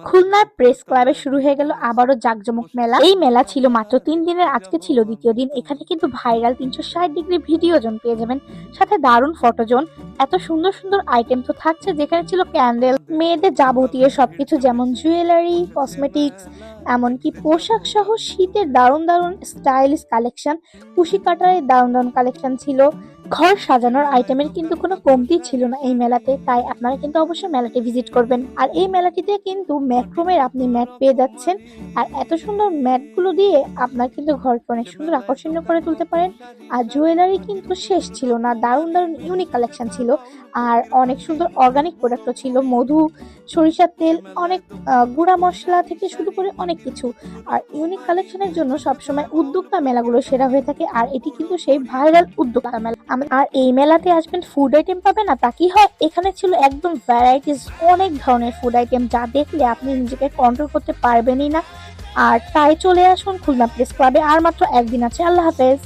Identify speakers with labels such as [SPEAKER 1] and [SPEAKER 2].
[SPEAKER 1] খুলনার প্রেস ক্লাবে শুরু হয়ে গেল আবারও জাঁকজমক মেলা। এই মেলা ছিল মাত্র 3 দিনের, আজকে ছিল দ্বিতীয় দিন। এখানে কিন্তু ভাইরাল 360 ডিগ্রি ভিডিও জোন পেয়ে যাবেন, সাথে দারুণ ফটো জোন। এত সুন্দর সুন্দর আইটেম তো থাকছে, যেখানে ছিল ক্যান্ডেল, মেয়েদের যাবতীয় সবকিছু, যেমন জুয়েলারি, কসমেটিক্স, এমনকি পোশাক সহ শীতের দারুণ দারুণ স্টাইলিশ কালেকশন। কুশি কাটারের দারুণ দারুণ কালেকশন ছিল। ঘর সাজানোর আইটেমের কিন্তু কোনো কমতি ছিল না এই মেলাতে, তাই আপনারা কিন্তু অবশ্যই মেলাটি ভিজিট করবেন। আর এই মেলাটিতে কিন্তু ম্যাক্রোমের আপনি ম্যাট পেয়ে যাচ্ছেন, আর এত সুন্দর ম্যাটগুলো দিয়ে আপনার কিন্তু ঘরকে অনেক সুন্দর আকর্ষণীয় করে তুলতে পারেন। আর জুয়েলারি কিন্তু শেষ ছিল না, দারুণ দারুণ ইউনিক কালেকশন ছিল। আর অনেক সুন্দর অর্গানিক প্রোডাক্টও ছিল, মধু, সরিষার তেল, অনেক গুঁড়া মশলা থেকে শুরু করে অনেক কিছু। আর ইউনিক কালেকশনের জন্য সবসময় উদ্যোক্তা মেলাগুলো সেরা হয়ে থাকে, আর এটি কিন্তু সেই ভাইরাল উদ্যোক্তা মেলা। আর এই মেলাতে আসবেন, ফুড আইটেম পাবে না তা কি হয়? এখানে ছিল একদম ভ্যারাইটিস অনেক ধরনের ফুড আইটেম, যা দেখলে আপনি নিজেকে কন্ট্রোল করতে পারবেনই না। আর তাই চলে আসুন খুলনা প্রেস ক্লাবে, আর মাত্র একদিন আছে। আল্লাহ হাফেজ।